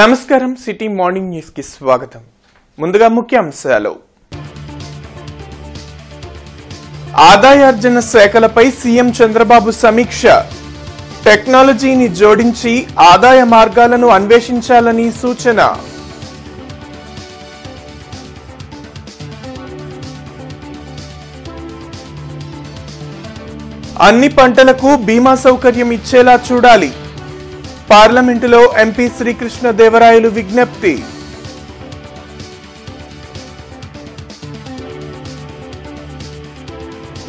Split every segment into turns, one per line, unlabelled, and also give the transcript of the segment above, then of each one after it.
నమస్కారం city morning news కి స్వాగతం. ముందుగా ముఖ్యాంశాలు. ఆదాయార్జన శాఖలపై సీఎం చంద్రబాబు సమీక్ష. టెక్నాలజీని జోడించి ఆదాయ మార్గాలను అన్వేషించాలని సూచన. అన్ని పంటలకు బీమా సౌకర్యం ఇచ్చేలా చూడాలి. పార్లమెంటులో ఎంపీ శ్రీకృష్ణదేవరాయలు విజ్ఞప్తి.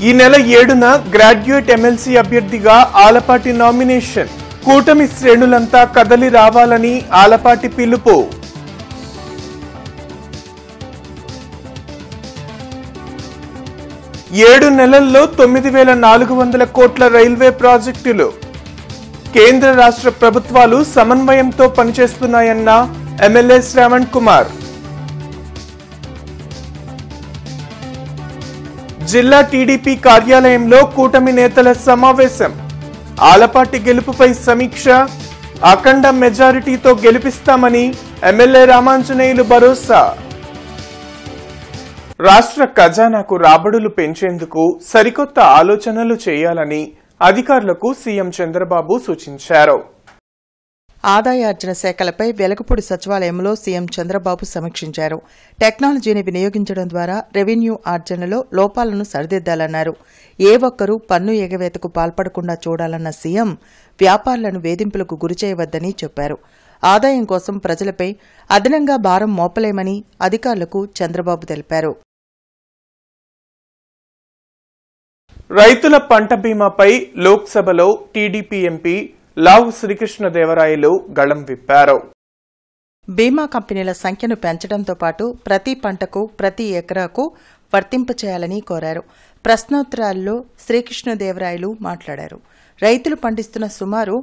ఈ నెల 7న గ్రాడ్యుయేట్ ఎమ్మెల్సీ అభ్యర్థిగా ఆలపాటి నామినేషన్. కూటమి శ్రేణులంతా కదలి రావాలని ఆలపాటి పిలుపు. ఏడు నెలల్లో 9,400 కోట్ల రైల్వే ప్రాజెక్టులు. కేంద్ర రాష్ట్ర ప్రభుత్వాలు సమన్వయంతో పనిచేస్తున్నాయన్న ఎమ్మెల్యే శ్రావణ్ కుమార్. జిల్లా టీడీపీ కార్యాలయంలో కూటమి నేతల సమావేశం. ఆలపాటి గెలుపుపై సమీక్ష. అఖండ మెజారిటీతో గెలిపిస్తామని ఎమ్మెల్యే రామాంజనేయులు భరోసా. రాష్ట్ర ఖజానాకు రాబడులు పెంచేందుకు సరికొత్త ఆలోచనలు చేయాలని అధికారులకు సీఎం చంద్రబాబు సూచించారు.
ఆదాయార్జన శాఖలపై వెలగపూడి సచివాలయంలో సీఎం చంద్రబాబు సమీక్షించారు. టెక్నాలజీని వినియోగించడం ద్వారా రెవెన్యూ ఆర్జనలో లోపాలను సరిదిద్దాలన్నారు. ఏ ఒక్కరూ పన్ను ఎగవేతకు పాల్పడకుండా చూడాలన్న సీఎం వ్యాపారులను వేధింపులకు గురిచేయవద్దని చెప్పారు. ఆదాయం కోసం ప్రజలపై అదనంగా భారం మోపలేమని అధికారులకు చంద్రబాబు తెలిపారు.
రైతుల పంట బీమాపై లోక్సభలో టీడీపీ ఎంపీ లావు శ్రీకృష్ణదేవరాయలు గళం విప్పారు.
బీమా కంపెనీల సంఖ్యను పెంచడంతో పాటు ప్రతి పంటకు ప్రతి ఎకరాకు వర్తింపచేయాలని కోరారు. ప్రశ్నోత్తరాల్లో శ్రీకృష్ణదేవరాయలు మాట్లాడారు. రైతులు పండిస్తున్న సుమారు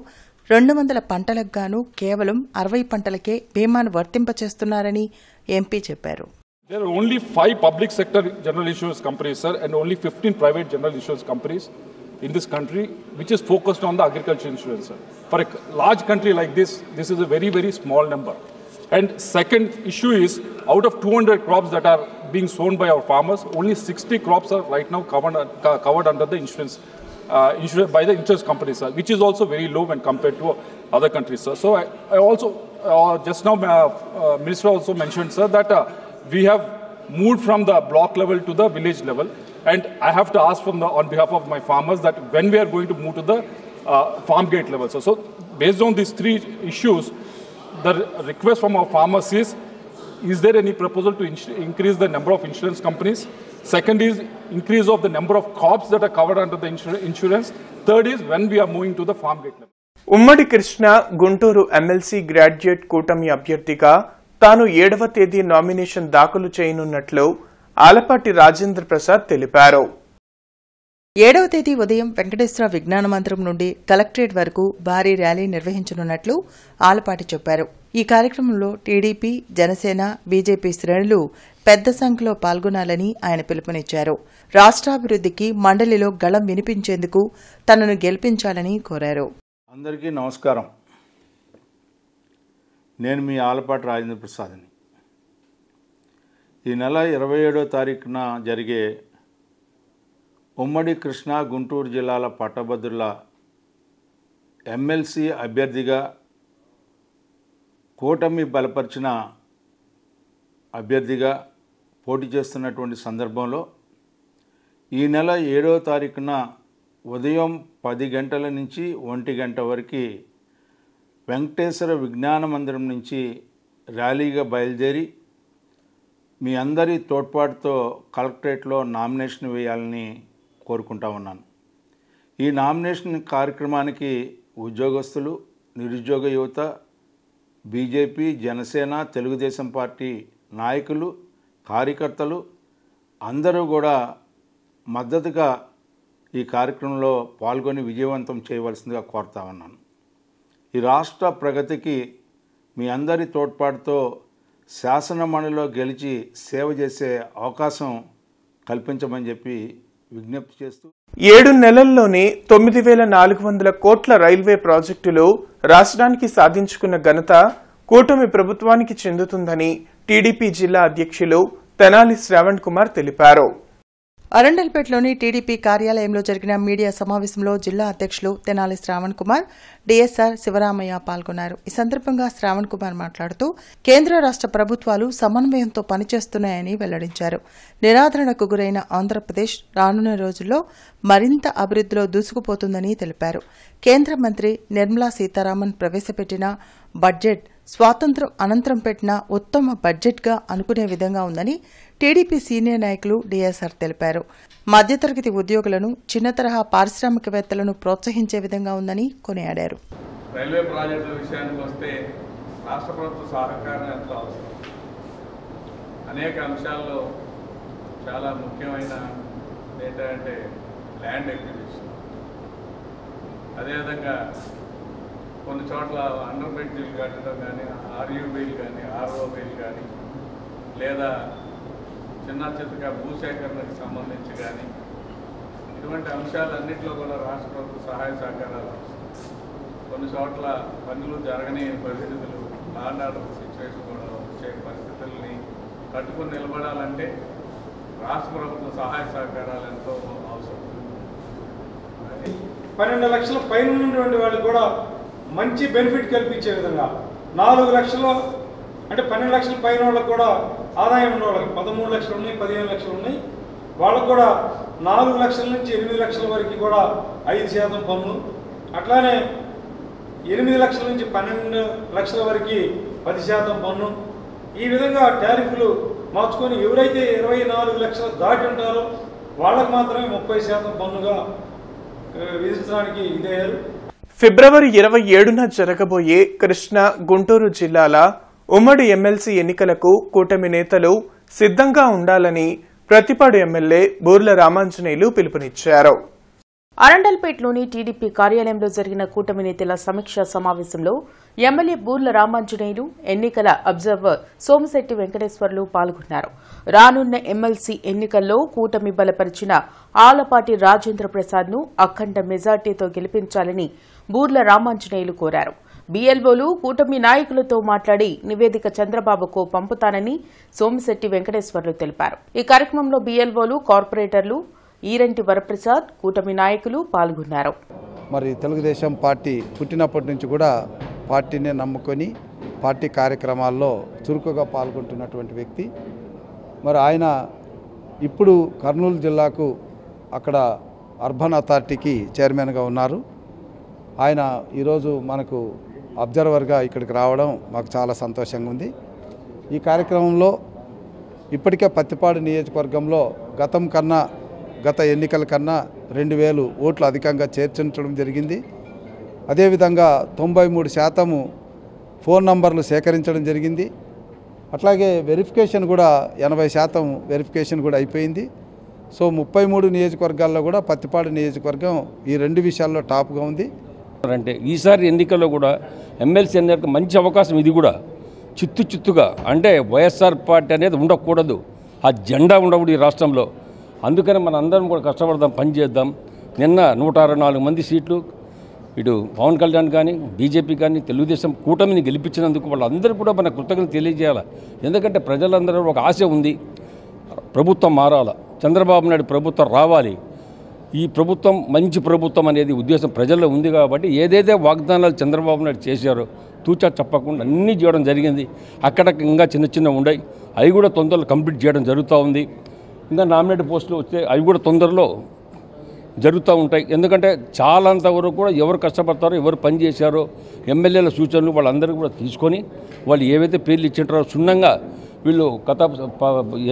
200 పంటలకు గాను కేవలం 60 పంటలకే బీమాను వర్తింపచేస్తున్నారని ఎంపీ చెప్పారు.
There are only 5 public sector general insurance companies, sir, and only 15 private general insurance companies in this country, which is focused on the agriculture insurance, sir. For a large country like this, this is a very, very small number. And second issue is, out of 200 crops that are being sown by our farmers, only 60 crops are right now covered under the insurance by the insurance companies, sir, which is also very low when compared to other countries, sir. So I also, just now, Minister also mentioned, sir, that we have moved from the block level to the village level, and I have to ask on behalf of my farmers that when we are going to move to the farm gate level. So based on these 3 issues, the request from our farmers is there any proposal to increase the number of insurance companies? Second is increase of the number of crops that are covered under the insurance. Third is when we are moving to the farm gate level.
ఉమ్మడి Krishna Guntur MLC graduate కూటమి అభ్యర్థిగా తాను 7వ తేదీ nomination దాఖలు చేయనున్నట్లు ఆలపాటి రాజేంద్ర ప్రసాద్ తెలిపారు.
7వ తేదీ ఉదయం వెంకటేశ్వర విజ్ఞాన మందిరం నుండి కలెక్టరేట్ వరకు భారీ ర్యాలీ నిర్వహించనున్నట్లు ఆలపాటి చెప్పారు. ఈ కార్యక్రమంలో టీడీపీ, జనసేన, బీజేపీ శ్రేణులు పెద్ద సంఖ్యలో పాల్గొనాలని ఆయన పిలుపునిచ్చారు. రాష్ట్రాభివృద్ధికి మండలిలో గళం వినిపించేందుకు తనను గెలిపించాలని కోరారు.
అందరికీ నమస్కారం. నేను మీ ఆలపాటి రాజేంద్ర ప్రసాద్ని. ఈ నెల 27వ తారీఖున జరిగే ఉమ్మడి కృష్ణా గుంటూరు జిల్లాల పట్టభద్రుల ఎమ్మెల్సీ అభ్యర్థిగా కూటమి బలపరిచిన అభ్యర్థిగా పోటీ చేస్తున్నటువంటి సందర్భంలో ఈ నెల 7వ తారీఖున ఉదయం 10 గంటల నుంచి 1 గంట వరకు వెంకటేశ్వర విజ్ఞాన మందిరం నుంచి ర్యాలీగా బయలుదేరి మీ అందరి తోడ్పాటుతో కలెక్టరేట్లో నామినేషన్ వేయాలని కోరుకుంటా ఉన్నాను. ఈ నామినేషన్ కార్యక్రమానికి ఉద్యోగస్తులు, నిరుద్యోగ యువత, బీజేపీ, జనసేన, తెలుగుదేశం పార్టీ నాయకులు, కార్యకర్తలు అందరూ కూడా మద్దతుగా ఈ కార్యక్రమంలో పాల్గొని విజయవంతం చేయవలసిందిగా కోరుతా ఉన్నాను. ఈ రాష్ట్ర ప్రగతికి మీ అందరి తోడ్పాటుతో శాసన మండలిలో గెలిచి సేవ చేసే అవకాశం కల్పించమని చెప్పి విజ్ఞప్తి చేస్తూ
7 నెలల్లోనే 9,400 కోట్ల రైల్వే ప్రాజెక్టులు రాష్ట్రానికి సాధించుకున్న ఘనత కూటమి ప్రభుత్వానికి చెందుతుందని టీడీపీ జిల్లా అధ్యక్షులు తెనాలి శ్రావణ్ కుమార్ తెలిపారు.
అరండల్పేటలోని టీడీపీ కార్యాలయంలో జరిగిన మీడియా సమావేశంలో జిల్లా అధ్యక్షులు తెనాలి శ్రావణ్ కుమార్, డీఎస్ఆర్ శివరామయ్య పాల్గొన్నారు. ఈ సందర్భంగా శ్రావణ్ కుమార్ మాట్లాడుతూ కేంద్ర రాష్ట ప్రభుత్వాలు సమన్వయంతో పనిచేస్తున్నాయని వెల్లడించారు. నిరాదరణకు గురైన ఆంధ్రప్రదేశ్ రానున్న రోజుల్లో మరింత అభివృద్దిలో దూసుకుపోతుందని తెలిపారు. కేంద్ర మంత్రి నిర్మలా సీతారామన్ ప్రవేశపెట్టిన బడ్జెట్ స్వాతంత్ర్యం అనంతరం పెట్టిన ఉత్తమ బడ్జెట్గా అనుకునే విధంగా ఉందని టీడీపీ సీనియర్ నాయకులు డీఎస్ఆర్ తెలిపారు. మధ్యతరగతి ఉద్యోగులను, చిన్న తరహా పారిశ్రామికవేత్తలను ప్రోత్సహించే విధంగా ఉందని కొనియాడారు.
రైల్వే ప్రాజెక్టుల విషయానికి వస్తే రాష్ట్ర ప్రభుత్వ సహకారం ఎంతో అవసరం. అనేక అంశాల్లో చాలా ముఖ్యమైన ఏంటంటే ల్యాండ్ ఎక్విజిషన్, అదేవిధంగా కొన్ని చోట్ల అండర్ బ్రిడ్జిలు కట్టడం కానీ, ఆర్యూబీలు కానీ, ఆర్ఓబీలు కానీ, లేదా చిన్న చిత్తగా భూసేకరణకు సంబంధించి కానీ, ఇటువంటి అంశాలన్నింటిలో కూడా రాష్ట్ర ప్రభుత్వ సహాయ సహకారాలు. కొన్ని చోట్ల పనులు జరగని పరిస్థితులు, ల్యాండ్ ఆర్డర్ సిచ్యువేషన్ కూడా వచ్చే పరిస్థితుల్ని కట్టుకుని నిలబడాలంటే రాష్ట్ర ప్రభుత్వ సహాయ సహకారాలు ఎంతో అవసరం.
12 లక్షల పైన ఉన్నటువంటి వాళ్ళకి కూడా మంచి బెనిఫిట్ కల్పించే విధంగా 4 లక్షలు అంటే 12 లక్షల పైన వాళ్ళకి కూడా ఆదాయం ఉన్న వాళ్ళకి 13 లక్షలు ఉన్నాయి, 15 లక్షలు ఉన్నాయి. వాళ్ళకు కూడా 4 లక్షల నుంచి 8 లక్షల వరకు కూడా 5% పన్ను, అట్లానే 8 లక్షల నుంచి 12 లక్షల వరకు 10% పన్ను. ఈ విధంగా టారిఫ్లు మార్చుకొని ఎవరైతే 24 లక్షలు దాటి ఉంటారో వాళ్ళకు మాత్రమే 30% పన్నుగా విధించడానికి ఇదయ్యారు.
ఫిబ్రవరి 27న జరగబోయే కృష్ణా, గుంటూరు జిల్లాల ఉమ్మడి ఎమ్మెల్సీ ఎన్నికలకు కూటమి నేతలు సిద్ధంగా ఉండాలని ప్రతిపాడు ఎమ్మెల్యే బూర్ల రామాంజనేయులు పిలుపునిచ్చారు.
అరండల్పేటలోని టీడీపీ కార్యాలయంలో జరిగిన కూటమి నేతల సమీక్షా సమావేశంలో ఎమ్మెల్యే బూర్ల రామాంజనేయులు, ఎన్నికల అబ్జర్వర్ సోమిశెట్టి వెంకటేశ్వర్లు పాల్గొన్నారు. రానున్న ఎమ్మెల్సీ ఎన్నికల్లో కూటమి బలపరిచిన ఆలపాటి రాజేంద్ర ప్రసాద్ ను అఖండ మెజార్టీతో గెలిపించాలని బూర్ల రామాంజనేయులు కోరారు. బీఎల్ఓలు కూటమి నాయకులతో మాట్లాడి నివేదిక చంద్రబాబుకు పంపుతానని సోమిశెట్టి వెంకటేశ్వర్లు తెలిపారు. ఈ కార్యక్రమంలో బీఎల్ఓలు, కార్పొరేటర్లు, ఈరంటి వరప్రసాద్, కూటమి నాయకులు పాల్గొన్నారు.
మరి తెలుగుదేశం పార్టీ పుట్టినప్పటి నుంచి కూడా పార్టీని నమ్ముకొని పార్టీ కార్యక్రమాల్లో చురుకుగా పాల్గొంటున్నటువంటి వ్యక్తి. మరి ఆయన ఇప్పుడు కర్నూలు జిల్లాకు అక్కడ అర్బన్ అథారిటీకి చైర్మన్గా ఉన్నారు. ఆయన ఈరోజు మనకు అబ్జర్వర్గా ఇక్కడికి రావడం మాకు చాలా సంతోషంగా ఉంది. ఈ కార్యక్రమంలో ఇప్పటికే పత్తిపాడు నియోజకవర్గంలో గత ఎన్నికల కన్నా 2000 ఓట్లు అధికంగా చేర్చించడం జరిగింది. అదేవిధంగా 93% ఫోన్ నంబర్లు సేకరించడం జరిగింది. అట్లాగే వెరిఫికేషన్ కూడా 80% వెరిఫికేషన్ కూడా అయిపోయింది. సో 33 నియోజకవర్గాల్లో కూడా పత్తిపాడు నియోజకవర్గం ఈ 2 విషయాల్లో టాప్గా ఉంది.
అంటే ఈసారి ఎన్నికల్లో కూడా ఎమ్మెల్సీ ఎన్నికలకు మంచి అవకాశం. ఇది కూడా చిత్తుగా అంటే వైఎస్ఆర్ పార్టీ అనేది ఉండకూడదు, ఆ జెండా ఉండకూడదు ఈ రాష్ట్రంలో. అందుకని మన అందరం కూడా కష్టపడదాం, పనిచేద్దాం. నిన్న 164 మంది సీట్లు ఇటు పవన్ కళ్యాణ్ కానీ, బీజేపీ కానీ, తెలుగుదేశం కూటమిని గెలిపించినందుకు వాళ్ళందరూ కూడా మన కృతజ్ఞతలు తెలియజేయాలి. ఎందుకంటే ప్రజలందరూ ఒక ఆశ ఉంది, ప్రభుత్వం మారాల, చంద్రబాబు నాయుడు ప్రభుత్వం రావాలి, ఈ ప్రభుత్వం మంచి ప్రభుత్వం అనేది ఉద్దేశం ప్రజల్లో ఉంది. కాబట్టి ఏదైతే వాగ్దానాలు చంద్రబాబు నాయుడు చేశారో తూచా చెప్పకుండా అన్నీ చేయడం జరిగింది. అక్కడ ఇంకా చిన్న ఉన్నాయి, అవి కూడా తొందరలో కంప్లీట్ చేయడం జరుగుతూ ఉంది. ఇంకా నామినేట్ పోస్టులు వస్తే అవి కూడా తొందరలో జరుగుతూ ఉంటాయి. ఎందుకంటే చాలాంత వరకు కూడా ఎవరు కష్టపడతారో, ఎవరు పని చేశారో ఎమ్మెల్యేల సూచనలు వాళ్ళందరూ కూడా తీసుకొని వాళ్ళు ఏవైతే పేర్లు ఇచ్చింటారో క్షుణ్ణంగా వీళ్ళు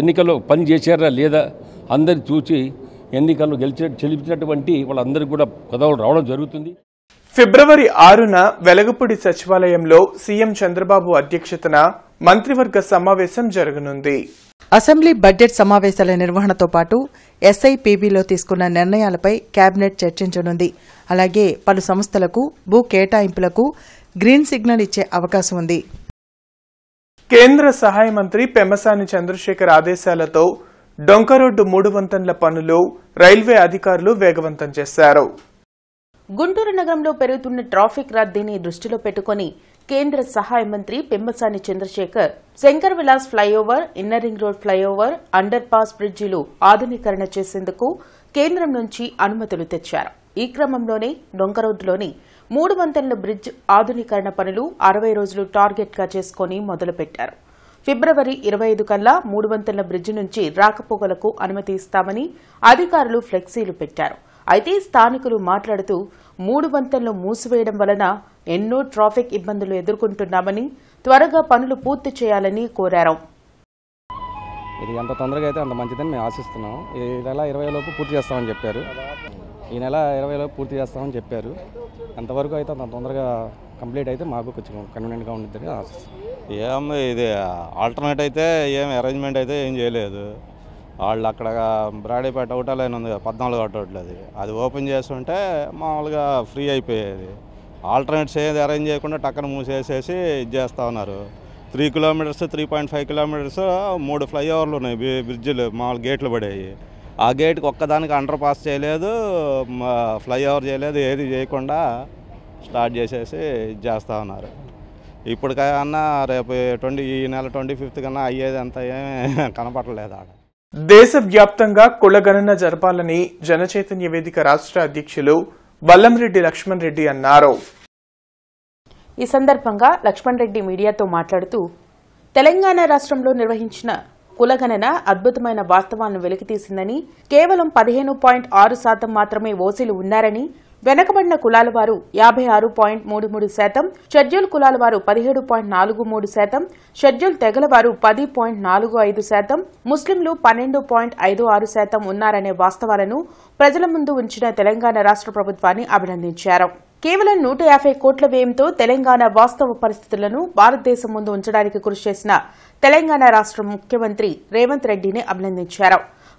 ఎన్నికల్లో పని చేశారా లేదా అందరు చూసి ఎన్నికల్లో గెలిచినటువంటి వాళ్ళందరికీ కూడా పదవులు రావడం జరుగుతుంది.
ఫిబ్రవరి 6న వెలగపూడి సచివాలయంలో సీఎం చంద్రబాబు అధ్యక్షతన మంత్రివర్గ సమావేశం జరగనుంది.
అసెంబ్లీ బడ్జెట్ సమావేశాల నిర్వహణతో పాటు ఎస్ఐపిబిలో తీసుకున్న నిర్ణయాలపై కేబినెట్ చర్చించనుంది. అలాగే పలు సంస్థలకు భూ కేటాయింపులకు గ్రీన్ సిగ్నల్ ఇచ్చే అవకాశం ఉంది.
కేంద్ర సహాయ మంత్రి పెమ్మసాని చంద్రశేఖర్ ఆదేశాలతో డొంకరోడ్డు 3 వంతెనల పనులు రైల్వే అధికారులు వేగవంతం చేశారు.
గుంటూరు నగరంలో పెరుగుతున్న ట్రాఫిక్ రద్దీని దృష్టిలో పెట్టుకుని కేంద్ర సహాయ మంత్రి Pemmasani Chandrasekhar Shankar Vilas flyover, inner ring road flyover, underpass బ్రిడ్జిలు ఆధునీకరణ చేసేందుకు కేంద్రం నుంచి అనుమతులు తెచ్చారు. ఈ క్రమంలోనే డొంక రోడ్డులోని 3 వంతెనల బ్రిడ్జ్ ఆధునీకరణ పనులు 60 రోజులు టార్గెట్గా చేసుకుని మొదలుపెట్టారు. ఫిబ్రవరి 25 కల్లా 3 వంతెనల బ్రిడ్జి నుంచి రాకపోకలకు అనుమతి ఇస్తామని అధికారులు ఫ్లెక్సీలు పెట్టారు. అయితే స్థానికులు మాట్లాడుతూ 3 వంతెనలు మూసివేయడం వలన ఎన్నో ట్రాఫిక్ ఇబ్బందులు ఎదుర్కొంటున్నామని, త్వరగా పనులు పూర్తి చేయాలని కోరారు.
ఇది ఎంత తొందరగా అయితే అంత మంచిదని మేము ఆశిస్తున్నాం. ఈ నెల 20 లోపు పూర్తి చేస్తామని చెప్పారు. పూర్తి చేస్తామని చెప్పారు. ఎంతవరకు అయితే అంత తొందరగా కంప్లీట్ అయితే మాకు కొంచెం కన్వీనియంట్గా ఉంటుందని ఆశిస్తున్నాం.
ఇది ఆల్టర్నేట్ అయితే ఏం అరేంజ్మెంట్ అయితే ఏం చేయలేదు. వాళ్ళు అక్కడ బ్రాడీపేట అవుట్ లైన్ ఉంది, 14 అవుట్లెట్, అది ఓపెన్ చేస్తుంటే మామూలుగా ఫ్రీ అయిపోయేది. ఆల్టర్నేట్స్ ఏది అరేంజ్ చేయకుండా టక్కన మూసేసేసి ఇది చేస్తూ ఉన్నారు. 3 కిలోమీటర్స్, 3.5 కిలోమీటర్స్ 3 ఫ్లైఓవర్లు ఉన్నాయి, బ్రిడ్జిలు మామూలు గేట్లు పడేవి. ఆ గేట్కి ఒక్కదానికి అండర్ పాస్ చేయలేదు, ఫ్లైఓవర్ చేయలేదు, ఏది చేయకుండా స్టార్ట్ చేసేసి ఇది చేస్తూ ఉన్నారు. ఇప్పటికన్నా రేపు ఈ నెల 25th కన్నా అయ్యేది అంత ఏమీ కనపడలేదు. ఆడ
దేశవ్యాప్తంగా కులగణన జరపాలని జనచైతన్య వేదిక రాష్ట్ర అధ్యక్షులు వల్లంరెడ్డి లక్ష్మణ్ రెడ్డి అన్నారు.
ఈ సందర్భంగా లక్ష్మణ్ రెడ్డి మీడియాతో మాట్లాడుతూ, తెలంగాణ రాష్ట్రంలో నిర్వహించిన కులగణన అద్భుతమైన వాస్తవాలను వెలికితీసిందని, కేవలం 15.6% మాత్రమే ఓసీలు ఉన్నారని, వెనకబడిన కులాల వారు 56.33%, షెడ్యూల్ కులాల వారు 17.43%, షెడ్యూల్ తెగల వారు 10.45%, ముస్లింలు 12.56% ఉన్నారనే వాస్తవాలను ప్రజల ముందు ఉంచిన తెలంగాణ రాష్ట్ర ప్రభుత్వాన్ని అభినందించారు. కేవలం 150 కోట్ల వ్యయంతో తెలంగాణ వాస్తవ పరిస్థితులను భారతదేశం ముందు ఉంచడానికి కృషి చేసిన తెలంగాణ రాష్ట్ర ముఖ్యమంత్రి రేవంత్ రెడ్డిని అభినందించారు.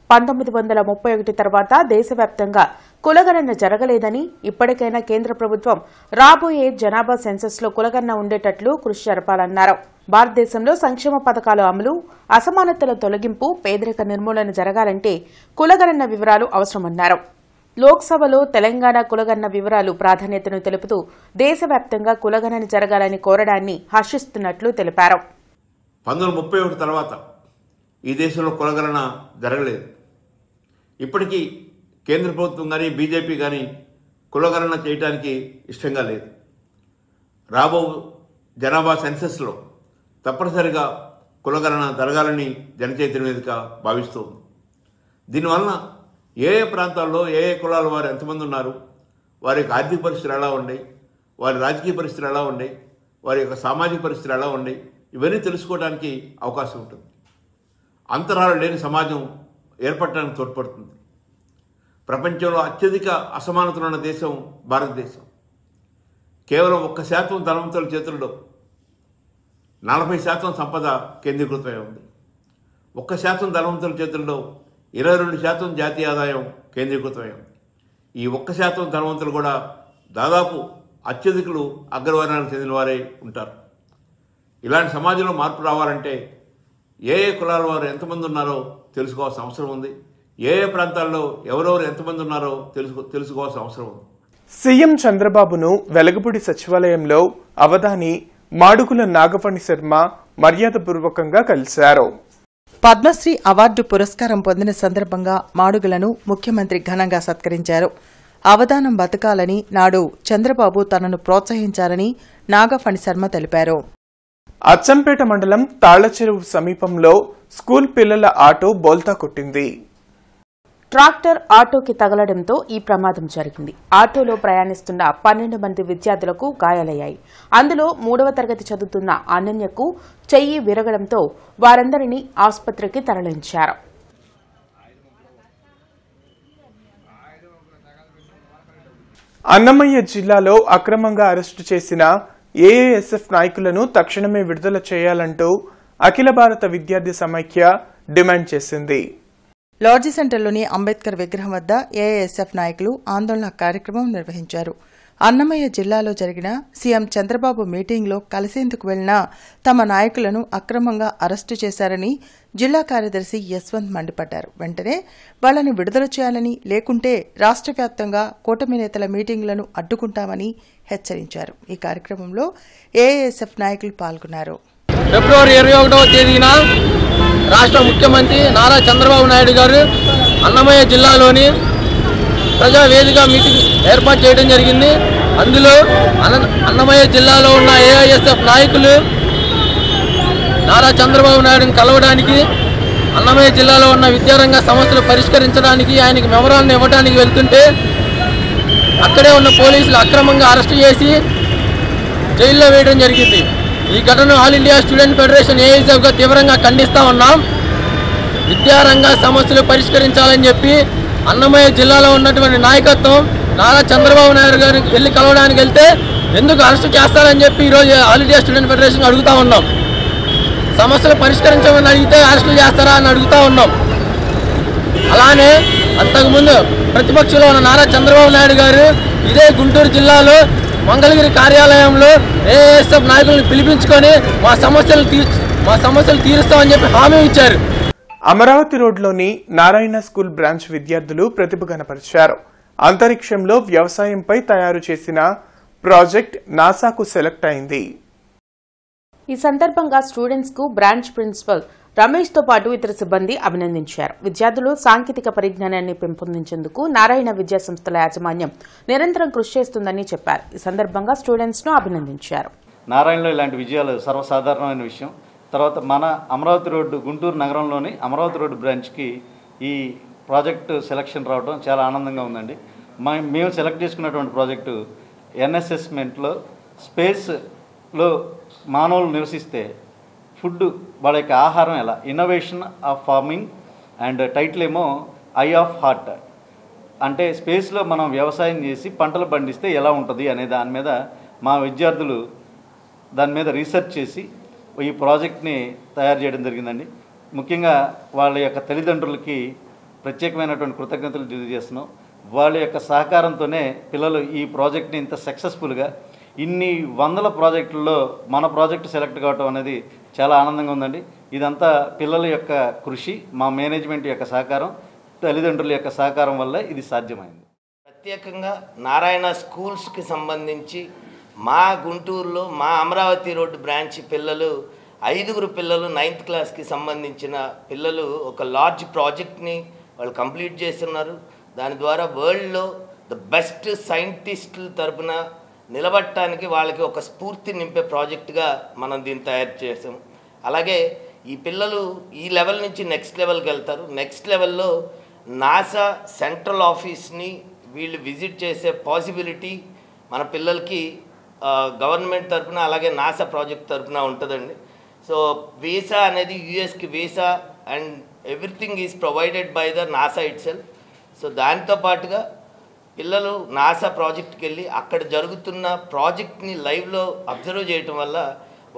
1931 తర్వాత దేశవ్యాప్తంగా కులగణన జరగలేదని, ఇప్పటికైనా కేంద్ర ప్రభుత్వం రాబోయే జనాభా సెన్సస్ లో కులగణన ఉండేటట్లు కృషి జరపాలన్నారు. భారతదేశంలో సంక్షేమ పథకాల అమలు, అసమానతల తొలగింపు, పేదరిక నిర్మూలన జరగాలంటే కులగణన వివరాలు అవసరమన్నారు. లోక్సభలో తెలంగాణ కులగణన వివరాలు ప్రాధాన్యతను తెలుపుతూ దేశవ్యాప్తంగా కులగణన జరగాలని కోరడాన్ని హర్షిస్తున్నట్లు తెలిపారు.
1931 తర్వాత ఈ దేశంలో కులగణన జరగలేదు. ఇప్పటికీ కేంద్ర ప్రభుత్వం కానీ బీజేపీ కానీ కులగణన చేయడానికి ఇష్టంగా లేదు. రాబో జనాభా సెన్సస్లో తప్పనిసరిగా కులగణన జరగాలని జనచైతన్య వేదిక భావిస్తోంది. దీనివలన ఏ ఏ ప్రాంతాల్లో ఏ ఏ కులాల వారు ఎంతమంది ఉన్నారు, వారి యొక్క ఆర్థిక పరిస్థితులు ఎలా ఉన్నాయి, వారి రాజకీయ పరిస్థితులు ఎలా ఉన్నాయి, వారి యొక్క సామాజిక పరిస్థితులు ఎలా ఉన్నాయి, ఇవన్నీ తెలుసుకోవడానికి అవకాశం ఉంటుంది. అంతరాలు లేని సమాజం ఏర్పడటానికి తోడ్పడుతుంది. ప్రపంచంలో అత్యధిక అసమానతలు ఉన్న దేశం భారతదేశం. కేవలం 1% ధనవంతుల చేతుల్లో 40% సంపద కేంద్రీకృతమై ఉంది. 1% ధనవంతుల చేతుల్లో 22% జాతీయ ఆదాయం కేంద్రీకృతమై ఉంది. ఈ 1% ధనవంతులు కూడా దాదాపు అత్యధికులు అగ్రవర్ణానికి చెందిన వారే ఉంటారు. ఇలాంటి సమాజంలో మార్పు రావాలంటే ఏ ఏ కులాల వారు ఎంతమంది ఉన్నారో తెలుసుకోవాల్సిన అవసరం ఉంది. ఏ ఏ ప్రాంతాల్లో ఎవరెవరు ఎంతమంది ఉన్నారో తెలుసుకోవాల్సిన అవసరం ఉంది.
సీఎం చంద్రబాబును వెలగపూడి సచివాలయంలో అవధాని మాడుగుల నాగఫణి శర్మ మర్యాదపూర్వకంగా కలిశారు.
పద్మశ్రీ అవార్డు పురస్కారం పొందిన సందర్భంగా మాడుగులను ముఖ్యమంత్రి ఘనంగా సత్కరించారు. అవధానం బతకాలని నాడు చంద్రబాబు తనను ప్రోత్సహించారని నాగఫణి శర్మ తెలిపారు.
అచ్చంపేట మండలం తాళ్లచెరువు సమీపంలో స్కూల్ పిల్లల ఆటో బోల్తా కొట్టింది.
ట్రాక్టర్ ఆటోకి తగలడంతో ఈ ప్రమాదం జరిగింది. ఆటోలో ప్రయాణిస్తున్న 12 మంది విద్యార్థులకు గాయాలయ్యాయి. అందులో 3వ తరగతి చదువుతున్న అనన్యకు చెయ్యి విరగడంతో వారందరినీ ఆసుపత్రికి తరలించారు.
అన్నమయ్య జిల్లాలో అక్రమంగా అరెస్టు చేసిన ఏఏఎస్ఎఫ్ నాయకులను తక్షణమే విడుదల చేయాలంటూ అఖిల భారత విద్యార్థి సమైక్య డిమాండ్ చేసింది.
లాడ్జీ సెంటర్లోని అంబేద్కర్ విగ్రహం వద్ద ఏఐఎస్ఎఫ్ నాయకులు ఆందోళన కార్యక్రమం నిర్వహించారు. అన్నమయ్య జిల్లాలో జరిగిన సీఎం చంద్రబాబు మీటింగ్లో కలిసేందుకు వెళ్లిన తమ నాయకులను అక్రమంగా అరెస్టు చేశారని జిల్లా కార్యదర్శి యశ్వంత్ మండిపడ్డారు. వెంటనే వాళ్లను విడుదల చేయాలని, లేకుంటే రాష్ట్ర వ్యాప్తంగా కూటమి నేతల మీటింగులను అడ్డుకుంటామని హెచ్చరించారు. ఈ కార్యక్రమంలో ఏఐఎస్ఎఫ్ నాయకులు పాల్గొన్నారు.
ఫిబ్రవరి 21వ తేదీన రాష్ట్ర ముఖ్యమంత్రి నారా చంద్రబాబు నాయుడు గారు అన్నమయ్య జిల్లాలోని ప్రజావేదిక మీటింగ్ ఏర్పాటు చేయడం జరిగింది. అందులో అన్నమయ్య జిల్లాలో ఉన్న ఏఐఎస్ఎఫ్ నాయకులు నారా చంద్రబాబు నాయుడుని కలవడానికి, అన్నమయ్య జిల్లాలో ఉన్న విద్యారంగ సమస్యలు పరిష్కరించడానికి ఆయనకి మెమరాలను ఇవ్వడానికి వెళ్తుంటే అక్కడే ఉన్న పోలీసులు అక్రమంగా అరెస్టు చేసి జైల్లో వేయడం జరిగింది. ఈ ఘటనను ఆల్ ఇండియా స్టూడెంట్ ఫెడరేషన్ ఏఐఎస్ఎఫ్గా తీవ్రంగా ఖండిస్తూ ఉన్నాం. విద్యారంగ సమస్యలు పరిష్కరించాలని చెప్పి అన్నమయ్య జిల్లాలో ఉన్నటువంటి నాయకత్వం నారా చంద్రబాబు నాయుడు గారికి వెళ్ళి కలవడానికి వెళ్తే ఎందుకు అరెస్టు చేస్తారని చెప్పి ఈరోజు ఆల్ ఇండియా స్టూడెంట్ ఫెడరేషన్ అడుగుతూ ఉన్నాం. సమస్యలు పరిష్కరించమని అడిగితే అరెస్టులు చేస్తారా అని అడుగుతూ ఉన్నాం. అలానే అంతకుముందు ప్రతిపక్షంలో ఉన్న నారా చంద్రబాబు నాయుడు గారు ఇదే గుంటూరు జిల్లాలో మంగళగిరి కార్యాలయంలో ఏఎస్ఎఫ్ నాయకులను పిలిపించుకొని మా సమస్యలు తీరుస్తామని చెప్పి హామీ ఇచ్చారు.
అమరావతి రోడ్లోని నారాయణ స్కూల్ బ్రాంచ్ విద్యార్థులు ప్రతిభ కనపరిచారు. అంతరిక్షంలో వ్యవసాయంపై తయారు చేసిన ప్రాజెక్ట్ నాసాకు సెలెక్ట్ అయింది.
ఈ సందర్భంగా స్టూడెంట్స్ కు బ్రాంచ్ ప్రిన్సిపల్ రమేష్ తో పాటు ఇతర సిబ్బంది అభినందించారు. విద్యార్థులు సాంకేతిక పరిజ్ఞానాన్ని పెంపొందించేందుకు నారాయణ విద్యా సంస్థల యాజమాన్యం నిరంతరం కృషి చేస్తుందని చెప్పారు. ఈ సందర్భంగా స్టూడెంట్స్ ను అభినందించారు.
నారాయణలో ఇలాంటి విజయాలు సర్వసాధారణమైన విషయం. తర్వాత మన అమరావతి రోడ్డు గుంటూరు నగరంలోని అమరావతి రోడ్డు బ్రాంచ్కి ఈ ప్రాజెక్టు సెలక్షన్ రావడం చాలా ఆనందంగా ఉందండి. మేము సెలెక్ట్ చేసుకున్నటువంటి ప్రాజెక్టు ఎన్ఎస్ఎస్మెంట్లో స్పేస్లో మానవులు నివసిస్తే ఫుడ్ వాళ్ళ యొక్క ఆహారం ఎలా, innovation of farming and title ఏమో ఐ ఆఫ్ హార్ట్, అంటే స్పేస్లో మనం వ్యవసాయం చేసి పంటలు పండిస్తే ఎలా ఉంటుంది అనే దాని మీద మా విద్యార్థులు దాని మీద రీసెర్చ్ చేసి ఈ ప్రాజెక్ట్ని తయారు చేయడం జరిగిందండి. ముఖ్యంగా వాళ్ళ యొక్క తల్లిదండ్రులకి ప్రత్యేకమైనటువంటి కృతజ్ఞతలు తెలియజేస్తున్నాం. వాళ్ళ యొక్క సహకారంతోనే పిల్లలు ఈ ప్రాజెక్ట్ని ఇంత సక్సెస్ఫుల్గా ఇన్ని వందల ప్రాజెక్టుల్లో మన ప్రాజెక్టు సెలెక్ట్ కావడం అనేది చాలా ఆనందంగా ఉందండి. ఇదంతా పిల్లల యొక్క కృషి, మా మేనేజ్మెంట్ యొక్క సహకారం, తల్లిదండ్రుల యొక్క సహకారం వల్ల ఇది సాధ్యమైంది.
ప్రత్యేకంగా నారాయణ స్కూల్స్కి సంబంధించి మా గుంటూరులో మా అమరావతి రోడ్డు బ్రాంచ్ పిల్లలు 5 పిల్లలు 9th క్లాస్కి సంబంధించిన పిల్లలు ఒక లార్జ్ ప్రాజెక్ట్ని వాళ్ళు కంప్లీట్ చేస్తున్నారు. దాని ద్వారా వరల్డ్లో ద బెస్ట్ సైంటిస్టుల తరపున నిలబడటానికి వాళ్ళకి ఒక స్ఫూర్తి నింపే ప్రాజెక్టుగా మనం దీన్ని తయారు చేసాం. అలాగే ఈ పిల్లలు ఈ లెవెల్ నుంచి నెక్స్ట్ లెవెల్కి వెళ్తారు. నెక్స్ట్ లెవెల్లో నాసా సెంట్రల్ ఆఫీస్ని వీళ్ళు విజిట్ చేసే పాసిబిలిటీ మన పిల్లలకి గవర్నమెంట్ తరఫున అలాగే నాసా ప్రాజెక్ట్ తరఫున ఉంటుందండి. సో వీసా అనేది యూఎస్కి visa and everything is provided by the NASA itself. So దాంతో పాటుగా పిల్లలు నాసా ప్రాజెక్ట్కి వెళ్ళి అక్కడ జరుగుతున్న ప్రాజెక్ట్ని లైవ్లో అబ్జర్వ్ చేయటం వల్ల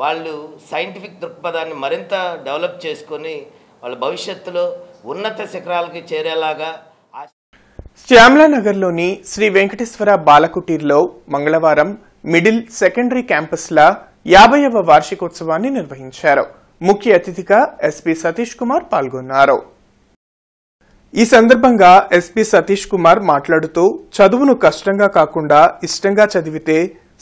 వాళ్ళు సైంటిఫిక్ దృక్పథాన్ని మరింత డెవలప్ చేసుకొని వాళ్ళ భవిష్యత్తులో ఉన్నత శిఖరాలకి చేరేలాగా.
శ్యామలానగర్లోని శ్రీ వెంకటేశ్వర బాలకుటీర్లో మంగళవారం మిడిల్ సెకండరీ క్యాంపస్ల 50వ వార్షికోత్సవాన్ని నిర్వహించారు. ముఖ్య అతిథిగా ఎస్పీ సతీష్ కుమార్ పాల్గొన్నారు. ఈ సందర్భంగా ఎస్పీ సతీష్ కుమార్ మాట్లాడుతూ చదువును కష్టంగా కాకుండా ఇష్టంగా చదివితే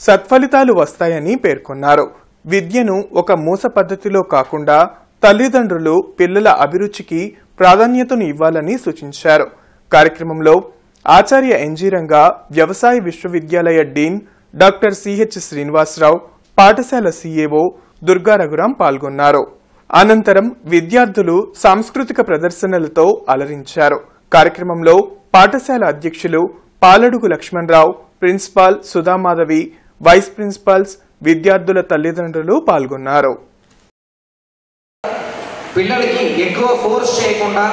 సత్ఫలితాలు వస్తాయని పేర్కొన్నారు. విద్యను ఒక మూస పద్ధతిలో కాకుండా తల్లిదండ్రులు పిల్లల అభిరుచికి ప్రాధాన్యతను ఇవ్వాలని సూచించారు. కార్యక్రమంలో ఆచార్య ఎన్జీ రంగా వ్యవసాయ విశ్వవిద్యాలయ డీన్ డాక్టర్ సిహెచ్ శ్రీనివాసరావు, పాఠశాల సీఏఓ దుర్గా రఘురాం పాల్గొన్నారు. అనంతరం విద్యార్థులు సాంస్కృతిక ప్రదర్శనలతో అలరించారు. కార్యక్రమంలో పాఠశాల అధ్యక్షులు Paladugu Lakshmanarao, principal Sudhamadhavi, vice principals, విద్యార్థుల తల్లిదండ్రులు పాల్గొన్నారు.
పిల్లలకి ఎక్కువ ఫోర్స్ చేయకుండా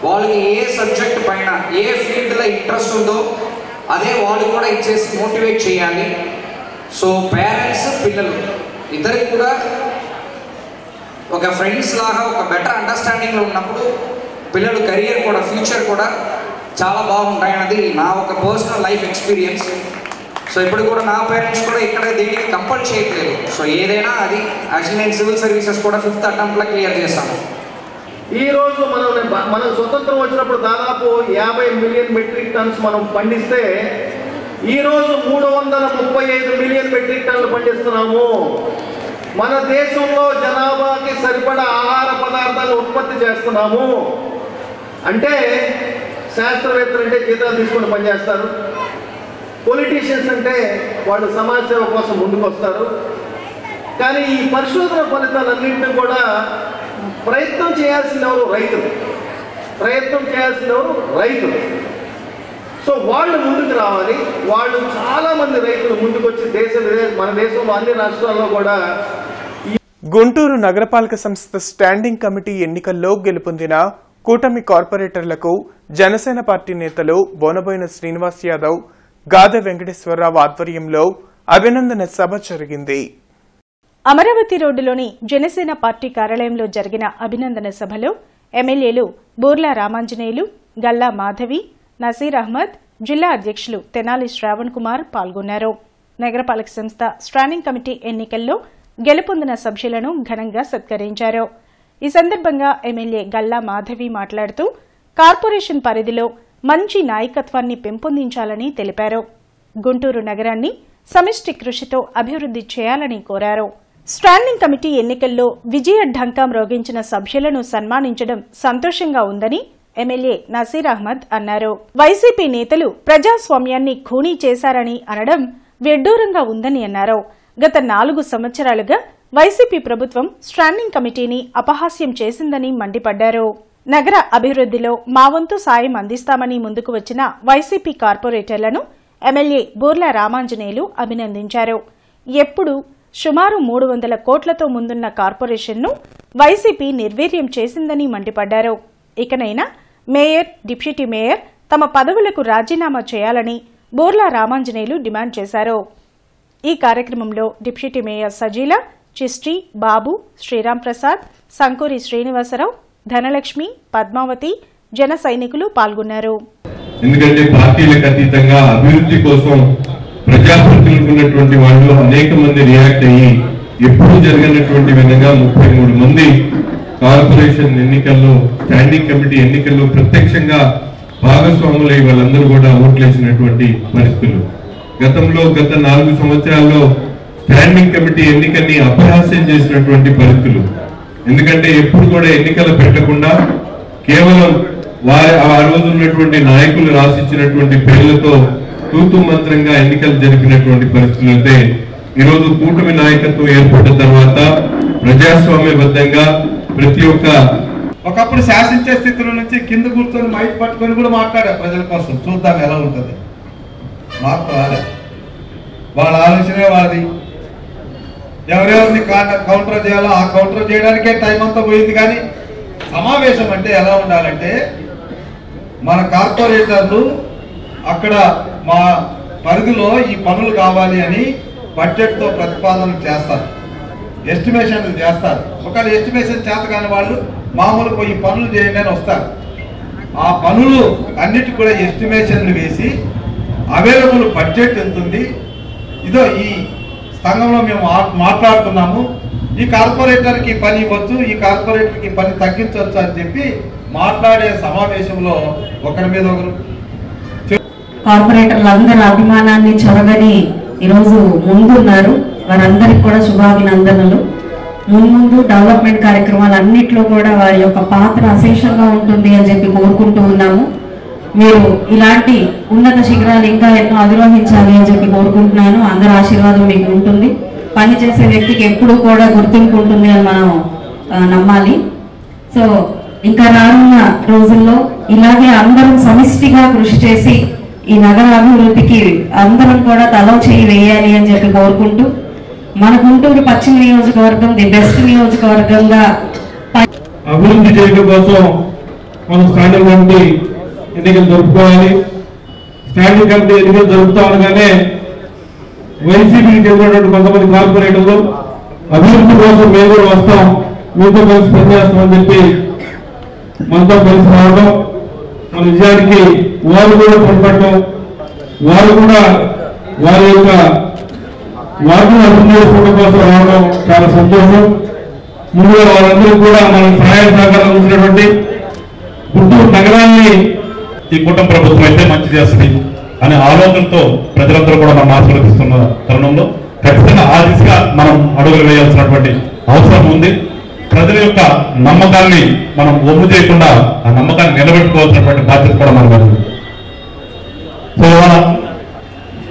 వాళ్ళకి ఏ సబ్జెక్ట్ పైన ఏ ఫీల్డ్లో ఇంట్రెస్ట్ ఉందో అదే వాళ్ళు కూడా ఇచ్చేసి మోటివేట్ చేయాలి. సో పేరెంట్స్ పిల్లలు ఇద్దరికి కూడా ఒక ఫ్రెండ్స్ లాగా ఒక బెటర్ అండర్స్టాండింగ్లో ఉన్నప్పుడు పిల్లలు కెరియర్ కూడా ఫ్యూచర్ కూడా చాలా బాగుంటాయి అన్నది నా ఒక పర్సనల్ లైఫ్ ఎక్స్పీరియన్స్. సో ఇప్పుడు కూడా నా పేరెంట్స్ కూడా ఇక్కడ దేనికి కంపల్ చేయట్లేదు. సో ఏదైనా అది యాక్చువల్లీ నేను సివిల్ సర్వీసెస్ కూడా 5th అటెంప్ట్లో క్లియర్ చేస్తాను.
ఈరోజు మనం స్వతంత్రం వచ్చినప్పుడు దాదాపు 50 మిలియన్ మెట్రిక్ టన్స్ మనం పండిస్తే ఈరోజు 335 మిలియన్ మెట్రిక్ టన్నులు పండిస్తున్నాము. మన దేశంలో జనాభాకి సరిపడా ఆహార పదార్థాలు ఉత్పత్తి చేస్తున్నాము. అంటే శాస్త్రవేత్తలు అంటే జీతాలు తీసుకొని పనిచేస్తారు, పొలిటీషియన్స్ అంటే వాళ్ళు సమాజ సేవ కోసం ముందుకు వస్తారు. కానీ ఈ పరిశోధన ఫలితాలన్నింటినీ కూడా ప్రయత్నం చేయాల్సిన ఎవరు? రైతులు. ప్రయత్నం చేయాల్సిన ఎవరు? రైతులు. సో వాళ్ళు ముందుకు రావాలి. వాళ్ళు చాలామంది రైతులు ముందుకు వచ్చి మన దేశంలో అన్ని రాష్ట్రాల్లో కూడా.
గుంటూరు నగరపాలక సంస్థ స్టాండింగ్ కమిటీ ఎన్నికల్లో గెలుపొందిన కూటమి కార్పొరేటర్లకు జనసేన పార్టీ నేతలు బోనబోయిన శ్రీనివాస్ యాదవ్, గాదె వెంకటేశ్వరరావు ఆధ్వర్యంలో అభినందన సభ జరిగింది.
అమరావతి రోడ్డులోని జనసేన పార్టీ కార్యాలయంలో జరిగిన అభినందన సభలో ఎమ్మెల్యేలు బూర్లా రామాంజనేయులు, గల్లా మాధవి, నసీర్ అహ్మద్, జిల్లా అధ్యక్షులు తెనాలి శ్రావణ్ కుమార్ పాల్గొన్నారు. నగరపాలక సంస్థ స్టాండింగ్ కమిటీ ఎన్నికల్లో గెలుపొందిన సభ్యులను ఘనంగా సత్కరించారు. ఈ సందర్భంగా ఎమ్మెల్యే గల్లా మాధవి మాట్లాడుతూ కార్పొరేషన్ పరిధిలో మంచి నాయకత్వాన్ని పెంపొందించాలని తెలిపారు. గుంటూరు నగరాన్ని సమిష్టి కృషితో అభివృద్ది చేయాలని కోరారు. స్టాండింగ్ కమిటీ ఎన్నికల్లో విజయ ఢంకా మ్రోగించిన సభ్యులను సన్మానించడం సంతోషంగా ఉందని ఎమ్మెల్యే నసీర్ అహ్మద్ అన్నారు. వైసీపీ నేతలు ప్రజాస్వామ్యాన్ని ఖూనీ చేశారని అనడం విడ్డూరంగా ఉందని అన్నారు. గత 4 సంవత్సరాలుగా వైసీపీ ప్రభుత్వం స్టాండింగ్ కమిటీని అపహాస్యం చేసిందని మండిపడ్డారు. నగర అభివృద్దిలో మా వంతు సాయం అందిస్తామని ముందుకు వచ్చిన వైసీపీ కార్పొరేటర్లను ఎమ్మెల్యే బూర్లా రామాంజనేయులు అభినందించారు. ఎప్పుడు సుమారు 300 కోట్లతో ముందున్న కార్పొరేషన్ను వైసీపీ నిర్వీర్యం చేసిందని మండిపడ్డారు. ఇకనైనా మేయర్, డిప్యూటీ మేయర్ తమ పదవులకు రాజీనామా చేయాలని బూర్లా రామాంజనేయులు డిమాండ్ చేశారు. ఈ కార్యక్రమంలో డిప్యూటీ మేయర్ సజీల, చిస్టి, బాబు, శ్రీరామ్ ప్రసాద్, సంకూరి శ్రీనివాసరావు, ధనలక్ష్మి, పద్మావతి, జన సైనికులు పాల్గొన్నారు.
ఎందుకంటే పార్టీలకు అతీతంగా అభివృద్ధి కోసం ప్రజాప్రతినిధులు ఉన్నటువంటి వాళ్ళు అనేక మంది రియాక్ట్ అయ్యి ఎప్పుడూ జరిగినటువంటి విధంగా 33 మంది కార్పొరేషన్ ఎన్నికల్లో, స్టాండింగ్ కమిటీ ఎన్నికల్లో ప్రత్యక్షంగా భాగస్వాములై వాళ్ళందరూ కూడా ఓట్లేసినటువంటి పరిస్థితులు. గతంలో గత 4 సంవత్సరాల్లో స్టాండింగ్ కమిటీ ఎన్నికల్ని అపహాస్యం చేసినటువంటి పరిస్థితులు. ఎందుకంటే ఎప్పుడు కూడా ఎన్నికలు పెట్టకుండా కేవలం ఆ రోజు ఉన్నటువంటి నాయకులు రాసిచ్చినటువంటి పేర్లతో తూతు మంత్రంగా ఎన్నికలు జరిపినటువంటి పరిస్థితులు అయితే ఈరోజు కూటమి నాయకత్వం ఏర్పడిన తర్వాత ప్రజాస్వామ్యబద్ధంగా ప్రతి ఒక్క
ఒకప్పుడు శాసించే స్థితిలో నుంచి కింద కూర్చొని మైక్ పట్టుకొని కూడా మాట్లాడారు ప్రజల కోసం, చూద్దాం ఎలా ఉంటుంది. మార్పు రాలేదు. వాళ్ళ ఆలోచనే వాళ్ళది. ఎవరెవరిని కౌంటర్ చేయాలో ఆ కౌంటర్ చేయడానికే టైం అంతా పోయింది. కానీ సమావేశం అంటే ఎలా ఉండాలంటే మన కార్పొరేటర్లు అక్కడ మా పరిధిలో ఈ పనులు కావాలి అని బడ్జెట్తో ప్రతిపాదనలు చేస్తారు, ఎస్టిమేషన్లు చేస్తారు. ఒకవేళ ఎస్టిమేషన్ చేత కాని వాళ్ళు మామూలుగా ఈ పనులు చేయండి అని వస్తారు. ఆ పనులు అన్నిటి కూడా ఎస్టిమేషన్లు వేసి అవైలబుల్ బడ్జెట్ ఎంత ఉంది, ఇదో ఈ సంఘంలో మేము మాట్లాడుతున్నాము, ఈ కార్పొరేటర్కి పని ఇవ్వచ్చు, ఈ కార్పొరేటర్కి పని తగ్గించవచ్చు అని చెప్పి మాట్లాడే సమావేశంలో ఒకరి మీద ఒకరు
కార్పొరేటర్లందరి అభిమానాన్ని చొరగని ఈరోజు ముందున్నారు. వారందరికి కూడా శుభాభినందనలు. ముందు డెవలప్మెంట్ కార్యక్రమాలు అన్నిట్లో కూడా వారి యొక్క పాత్ర అశేషంగా ఉంటుంది అని చెప్పి కోరుకుంటూ ఉన్నాము. మీరు ఇలాంటి ఉన్నత శిఖరాలు ఇంకా ఎన్నో అధిరోహించాలి అని చెప్పి కోరుకుంటున్నాను. అందరి ఆశీర్వాదం మీకు ఉంటుంది. పని చేసే వ్యక్తికి ఎప్పుడూ కూడా గుర్తింపు ఉంటుంది అని మనం నమ్మాలి. సో ఇంకా రానున్న రోజుల్లో ఇలాగే అందరం సమిష్టిగా కృషి చేసి ఈ నగర అభివృద్ధికి అందరం కూడా తలో చేయి వేయాలి అని చెప్పి కోరుకుంటూ మన గుంటూరు పశ్చిమ నియోజకవర్గం ది బెస్ట్ నియోజకవర్గంగా
అభివృద్ధి చేయడం కోసం మనం స్టాండింగ్ కమిటీ ఎన్నికలు జరుపుకోవాలి. స్టాండింగ్ కమిటీ ఎన్నికలు జరుపుతా ఉండగానే వైసీపీకి చెందినటువంటి కొంతమంది కార్పొరేటర్లు అభివృద్ధి కోసం మేము కూడా వస్తాం, మీతో కలిసి పనిచేస్తామని చెప్పి మనతో కలిసి రావడం, మన విజయానికి వారు కూడా పొరపడటం, వారు కూడా వారి యొక్క వాటిని అర్థం చేసుకోవడం కోసం రావడం చాలా సంతోషం. ముందుగా వాళ్ళందరూ కూడా మనం సహాయ సహకారాలు ఉంచినటువంటి గుంటూరు నగరాన్ని ఈ కూటమి ప్రభుత్వం అయితే మంచి చేస్తుంది అనే ఆలోచనతో ప్రజలందరూ కూడా మనం ఆశీర్వదిస్తున్న తరుణంలో ఖచ్చితంగా ఆ దిశగా మనం అడుగులు వేయాల్సినటువంటి అవసరం ఉంది. ప్రజల యొక్క నమ్మకాన్ని మనం ఒమ్ము చేయకుండా ఆ నమ్మకాన్ని నిలబెట్టుకోవాల్సినటువంటి బాధ్యత కూడా మనం ఉంది. సో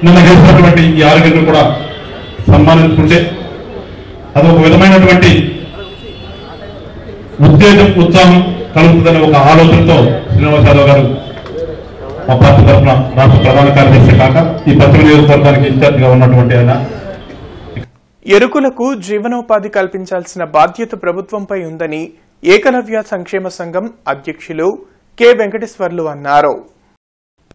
నిన్న చేసినటువంటి ఈ ఆరోగ్యం కూడా సన్మానించుకుంటే అదొక విధమైనటువంటి ఉత్తేజం ఉత్సాహం కలుగుతుందనే ఒక ఆలోచనతో శ్రీనివాస్ యాదవ్ గారు మా పార్టీ తరఫున రాష్ట్ర ప్రధాన కార్యదర్శి కాక ఈ పశ్చిమ నియోజకవర్గానికి ఇన్ఛార్జిగా ఉన్నటువంటి ఆయన
ఎరుకులకు జీవనోపాధి కల్పించాల్సిన బాధ్యత ప్రభుత్వంపై ఉందని ఏకలవ్య సంక్షేమ సంఘం అధ్యక్షులు కె వెంకటేశ్వర్లు అన్నారు.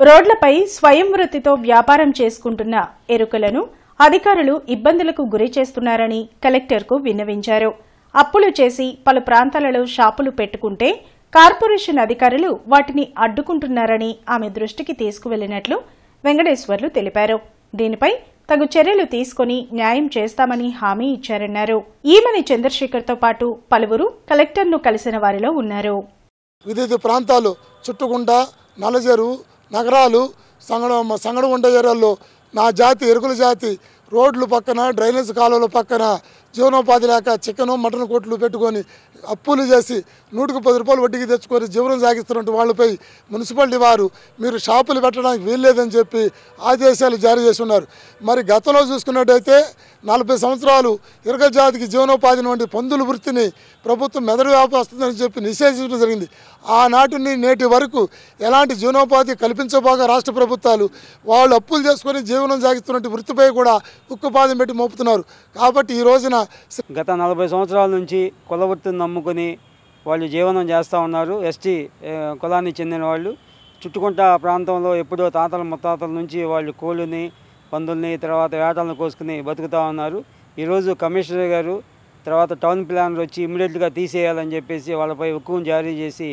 రోడ్లపై స్వయం వృత్తితో వ్యాపారం చేసుకుంటున్న ఎరుకలను అధికారులు ఇబ్బందులకు గురి చేస్తున్నారని కలెక్టర్కు విన్నవించారు. అప్పులు చేసి పలు ప్రాంతాలలో షాపులు పెట్టుకుంటే కార్పొరేషన్ అధికారులు వాటిని అడ్డుకుంటున్నారని ఆమె దృష్టికి తీసుకువెళ్లినట్లు వెంకటేశ్వర్లు తెలిపారు. దీనిపై తగు చర్యలు తీసుకుని న్యాయం చేస్తామని హామీ ఇచ్చారన్నారు. ఈమని చంద్రశేఖర్తో పాటు పలువురు కలెక్టర్ను కలిసిన వారిలో ఉన్నారు.
వివిధ ప్రాంతాలు చుట్టుకుంట నలజరు నగరాలు సంగడగుంట ఏరియాల్లో నా జాతి ఎరుకుల జాతి రోడ్లు పక్కన డ్రైనేజ్ కాలువల పక్కన జీవనోపాధి లేక చికెను మటన్ కొట్లు పెట్టుకొని అప్పులు చేసి 110 రూపాయలు వడ్డీకి తెచ్చుకొని జీవనం సాగిస్తున్నట్టు వాళ్ళపై మున్సిపాలిటీ వారు మీరు షాపులు పెట్టడానికి వీల్లేదని చెప్పి ఆదేశాలు జారీ చేసి ఉన్నారు. మరి గతంలో చూసుకున్నట్టయితే 40 సంవత్సరాలు ఎరుకల జాతికి జీవనోపాధిని వంటి పందుల వృత్తిని ప్రభుత్వం మెదడు వ్యాపిస్తుందని చెప్పి నిషేధించడం జరిగింది. ఆనాటి నేటి వరకు ఎలాంటి జీవనోపాధి కల్పించబోగా రాష్ట్ర ప్రభుత్వాలు వాళ్ళు అప్పులు చేసుకొని జీవనం సాగిస్తున్నట్టు వృత్తిపై కూడా ఉక్కుపాదం పెట్టి మోపుతున్నారు. కాబట్టి ఈ రోజున
గత 40 సంవత్సరాల నుంచి కుల వృత్తిని నమ్ముకొని వాళ్ళు జీవనం చేస్తూ ఉన్నారు. ఎస్టీ కులానికి చెందిన వాళ్ళు చుట్టుకుంట ప్రాంతంలో ఎప్పుడో తాతల ముత్తాతల నుంచి వాళ్ళు కోళ్ళని పందుల్ని తర్వాత వేటలను కోసుకుని బతుకుతూ ఉన్నారు. ఈరోజు కమిషనర్ గారు తర్వాత టౌన్ ప్లానర్ వచ్చి ఇమ్మీడియట్గా తీసేయాలని చెప్పేసి వాళ్ళపై హుకుం జారీ చేసి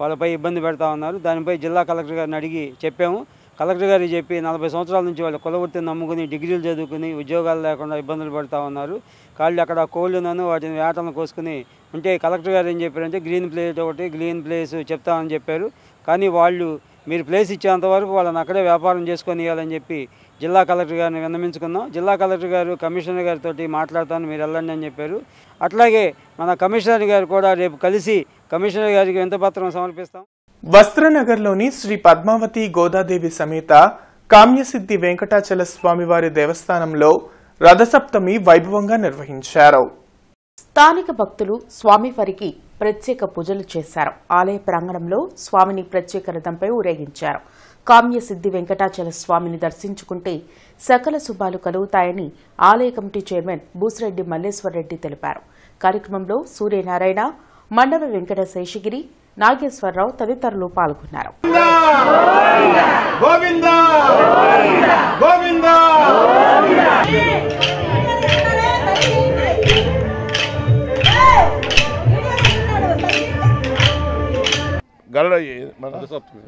వాళ్ళపై ఇబ్బంది పెడతా ఉన్నారు. దానిపై జిల్లా కలెక్టర్ గారిని అడిగి చెప్పాము. కలెక్టర్ గారికి చెప్పి 40 సంవత్సరాల నుంచి వాళ్ళు కుల వృత్తిని నమ్ముకుని డిగ్రీలు చదువుకుని ఉద్యోగాలు లేకుండా ఇబ్బందులు పడుతూ ఉన్నారు. వాళ్ళు అక్కడ కోళ్ళను వాటిని వేటలను కోసుకుని ఉంటే కలెక్టర్ గారు ఏం చెప్పారంటే గ్రీన్ ప్లేస్ ఒకటి గ్రీన్ ప్లేస్ చెప్తామని చెప్పారు. కానీ వాళ్ళు మీరు ప్లేస్ ఇచ్చేంతవరకు వాళ్ళని అక్కడే వ్యాపారం చేసుకొని ఇవ్వాలని చెప్పి జిల్లా కలెక్టర్ గారిని విన్నవించుకున్నాం. జిల్లా కలెక్టర్ గారు కమిషనర్ గారితో మాట్లాడతాను మీరు వెళ్ళండి అని చెప్పారు. అట్లాగే మన కమిషనర్ గారు కూడా రేపు కలిసి కమిషనర్ గారికి వినతిపత్రం సమర్పిస్తాం.
వస్త్రనగర్లోని శ్రీ పద్మావతి గోదాదేవి సమేత కామ్యసిద్ధి వెంకటాచల స్వామివారి దేవస్థానంలో రథసప్తమి వైభవంగా నిర్వహించారు.
స్థానిక భక్తులు స్వామివారికి ప్రత్యేక పూజలు చేశారు. ఆలయ ప్రాంగణంలో స్వామిని ప్రత్యేక రథంపై ఊరేగించారు. కామ్యసిద్ధి వెంకటాచల స్వామిని దర్శించుకుంటే సకల శుభాలు కలుగుతాయని ఆలయ కమిటీ చైర్మన్ బూసిరెడ్డి మల్లేశ్వరరెడ్డి తెలిపారు. కార్యక్రమంలో సూర్యనారాయణ, మండవ వెంకట శేషగిరి, నాగేశ్వరరావు తదితరులు పాల్గొన్నారు.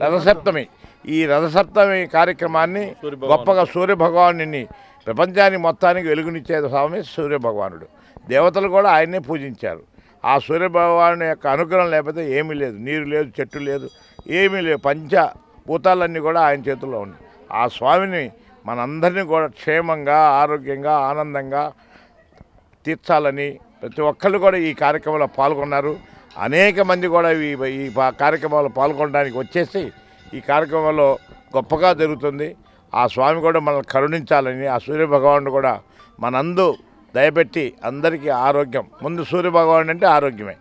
రథసప్తమి ఈ రథసప్తమి కార్యక్రమాన్ని గొప్పగా సూర్యభగవాను ప్రపంచానికి మొత్తానికి వెలుగునిచ్చే స్వామి సూర్యభగవానుడు. దేవతలు కూడా ఆయన్నే పూజించారు. ఆ సూర్యభగవాను యొక్క అనుగ్రహం లేకపోతే ఏమీ లేదు. నీరు లేదు, చెట్టు లేదు, ఏమీ లేదు. పంచభూతాలన్నీ కూడా ఆయన చేతుల్లో ఉన్నాయి. ఆ స్వామిని మనందరినీ కూడా క్షేమంగా ఆరోగ్యంగా ఆనందంగా తీర్చాలని ప్రతి ఒక్కళ్ళు కూడా ఈ కార్యక్రమంలో పాల్గొన్నారు. అనేక మంది కూడా ఈ కార్యక్రమంలో పాల్గొనడానికి వచ్చేసి ఈ కార్యక్రమంలో గొప్పగా జరుగుతుంది. ఆ స్వామి కూడా మనల్ని కరుణించాలని ఆ సూర్యభగవానుడు కూడా మనందు దయపెట్టి అందరికీ ఆరోగ్యం. ముందు సూర్యభగవానుడు అంటే ఆరోగ్యమే.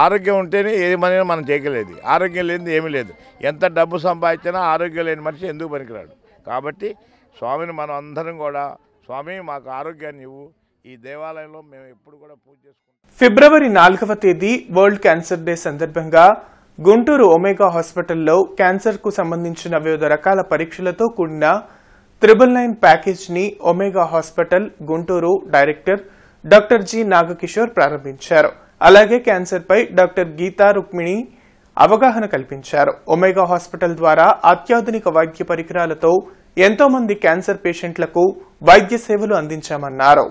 ఆరోగ్యం ఉంటేనే ఏది మనైనా మనం చేయగలేదు. ఆరోగ్యం లేనిది ఏమీ లేదు. ఎంత డబ్బు సంపాదించినా ఆరోగ్యం లేని మనిషి ఎందుకు పనికిరాడు. కాబట్టి స్వామిని మనం అందరం కూడా స్వామి మాకు ఆరోగ్యాన్ని ఇవ్వు. ఈ దేవాలయంలో మేము ఎప్పుడు కూడా పూజ చేసుకుంటాం.
ఫిబ్రవరి 4వ తేదీ వరల్డ్ క్యాన్సర్ డే సందర్భంగా గుంటూరు ఒమేగా హాస్పిటల్లో క్యాన్సర్కు సంబంధించిన వివిధ రకాల పరీక్షలతో కూడిన 999 ప్యాకేజ్ ని omega hospital Guntur director doctor G Nagakishore ప్రారంభించారు. అలాగే క్యాన్సర్ పై డాక్టర్ గీతా రుక్మిణి అవగాహన కల్పించారు. ఒమేగా హాస్పిటల్ ద్వారా అత్యాధునిక వైద్య పరికరాలతో ఎంతో మంది క్యాన్సర్ పేషెంట్లకు వైద్య సేవలు అందించామన్నారు.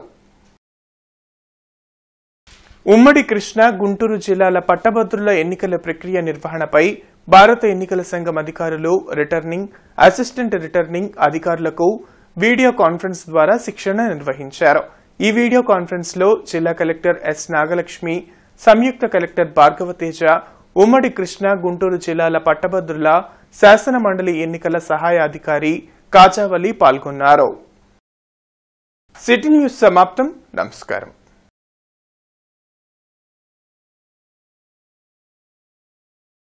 ఉమ్మడి కృష్ణా, గుంటూరు జిల్లాల పట్టభద్రుల ఎన్నికల ప్రక్రియ నిర్వహణపై భారత ఎన్నికల సంఘం అధికారులు రిటర్నింగ్, అసిస్టెంట్ రిటర్నింగ్ అధికారులకు వీడియో కాన్ఫరెన్స్ ద్వారా శిక్షణ నిర్వహించారు. ఈ వీడియో కాన్ఫరెన్స్ లో జిల్లా కలెక్టర్ ఎస్ నాగలక్ష్మి, సంయుక్త కలెక్టర్ భార్గవతేజ, ఉమ్మడి కృష్ణా, గుంటూరు జిల్లాల పట్టభద్రుల శాసన మండలి ఎన్నికల సహాయ అధికారి కాజావలి పాల్గొన్నారు. సిటీ న్యూస్ సమాప్తం. నమస్కారం.